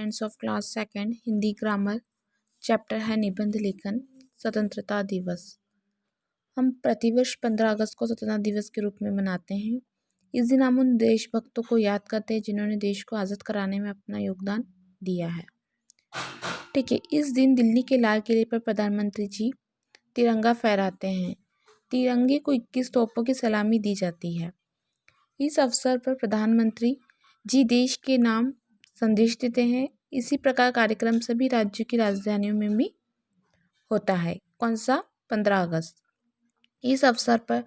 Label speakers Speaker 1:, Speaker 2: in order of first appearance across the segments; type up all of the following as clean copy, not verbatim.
Speaker 1: Students of class second Hindi grammar. Chapter है निबंध लेखन। स्वतंत्रता दिवस। हम प्रतिवर्ष 15 अगस्त को स्वतंत्रता दिवस के रूप में मनाते हैं। इस दिन हम उन देशभक्तों को याद करते हैं जिन्होंने देश को आज़ाद कराने में अपना योगदान दिया है। ठीक है, इस दिन दिल्ली के लाल किले पर प्रधानमंत्री जी तिरंगा फहराते हैं। तिरंगे को 21 तोपों की सलामी दी जाती है। इस अवसर पर प्रधानमंत्री जी देश के नाम संदेश देते हैं। इसी प्रकार कार्यक्रम सभी राज्यों की राजधानियों में भी होता है। कौन सा? 15 अगस्त। इस अवसर पर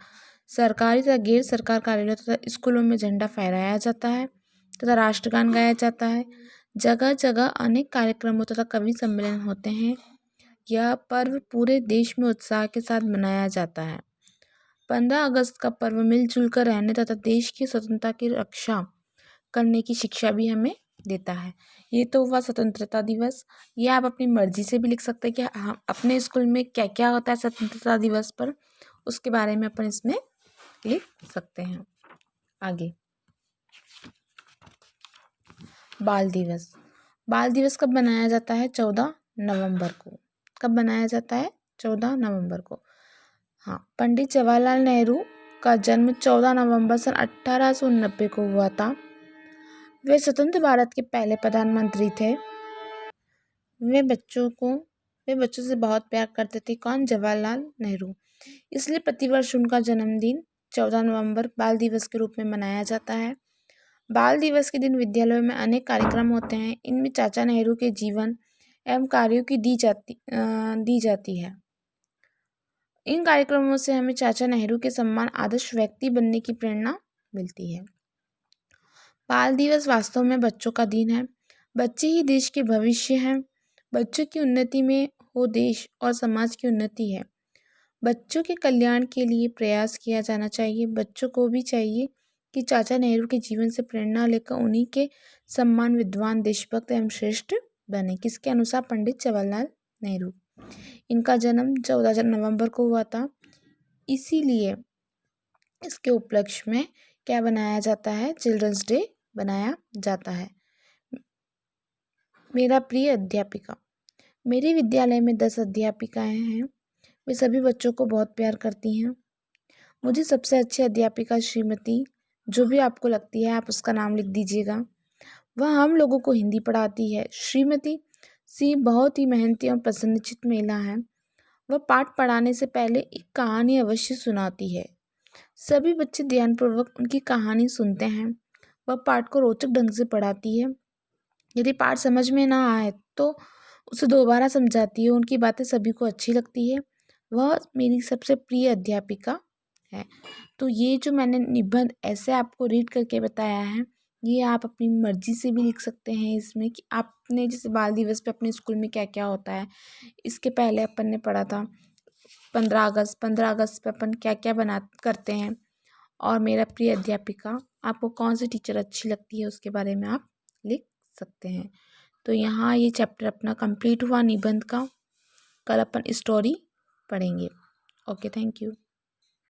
Speaker 1: सरकारी तथा गैर सरकार कार्यालयों तथा स्कूलों में झंडा फहराया जाता है तथा राष्ट्रगान गाया जाता है। जगह जगह अनेक कार्यक्रमों तथा कवि सम्मेलन होते हैं। यह पर्व पूरे देश में उत्साह के साथ मनाया जाता है। 15 अगस्त का पर्व मिलजुल कर रहने तथा देश की स्वतंत्रता की रक्षा करने की शिक्षा भी हमें देता है। ये तो हुआ स्वतंत्रता दिवस। ये आप अपनी मर्जी से भी लिख सकते हैं कि हम अपने स्कूल में क्या क्या होता है स्वतंत्रता दिवस पर, उसके बारे में अपन इसमें लिख सकते हैं। आगे, बाल दिवस। बाल दिवस कब मनाया जाता है? 14 नवंबर को। कब मनाया जाता है? 14 नवंबर को। हाँ, पंडित जवाहरलाल नेहरू का जन्म 14 नवंबर सन 1890 को हुआ था। वे स्वतंत्र भारत के पहले प्रधानमंत्री थे। वे बच्चों से बहुत प्यार करते थे। कौन? जवाहरलाल नेहरू। इसलिए प्रतिवर्ष उनका जन्मदिन 14 नवंबर बाल दिवस के रूप में मनाया जाता है। बाल दिवस के दिन विद्यालयों में अनेक कार्यक्रम होते हैं। इनमें चाचा नेहरू के जीवन एवं कार्यों की दी जाती है। इन कार्यक्रमों से हमें चाचा नेहरू के समान आदर्श व्यक्ति बनने की प्रेरणा मिलती है। बाल दिवस वास्तव में बच्चों का दिन है। बच्चे ही देश के भविष्य हैं। बच्चों की उन्नति में हो देश और समाज की उन्नति है। बच्चों के कल्याण के लिए प्रयास किया जाना चाहिए। बच्चों को भी चाहिए कि चाचा नेहरू के जीवन से प्रेरणा लेकर उन्हीं के सम्मान विद्वान, देशभक्त एवं श्रेष्ठ बने। किसके अनुसार? पंडित जवाहरलाल नेहरू। इनका जन्म 14 नवंबर को हुआ था। इसीलिए इसके उपलक्ष्य में क्या बनाया जाता है? चिल्ड्रंस डे बनाया जाता है। मेरा प्रिय अध्यापिका। मेरे विद्यालय में 10 अध्यापिकाएं हैं। वे सभी बच्चों को बहुत प्यार करती हैं। मुझे सबसे अच्छी अध्यापिका श्रीमती, जो भी आपको लगती है आप उसका नाम लिख दीजिएगा, वह हम लोगों को हिंदी पढ़ाती है। श्रीमती सी बहुत ही मेहनती और प्रसन्नचित्त महिला है। वह पाठ पढ़ाने से पहले एक कहानी अवश्य सुनाती है। सभी बच्चे ध्यानपूर्वक उनकी कहानी सुनते हैं। वह पाठ को रोचक ढंग से पढ़ाती है। यदि पाठ समझ में ना आए तो उसे दोबारा समझाती है। उनकी बातें सभी को अच्छी लगती है। वह मेरी सबसे प्रिय अध्यापिका है। तो ये जो मैंने निबंध ऐसे आपको रीड करके बताया है, ये आप अपनी मर्जी से भी लिख सकते हैं इसमें कि आपने जैसे बाल दिवस पे अपने स्कूल में क्या क्या होता है। इसके पहले अपन ने पढ़ा था 15 अगस्त। 15 अगस्त पे अपन क्या क्या करते हैं। और मेरा प्रिय अध्यापिका, आपको कौन सी टीचर अच्छी लगती है उसके बारे में आप लिख सकते हैं। तो यहाँ ये चैप्टर अपना कंप्लीट हुआ निबंध का। कल अपन स्टोरी पढ़ेंगे। Okay, thank you.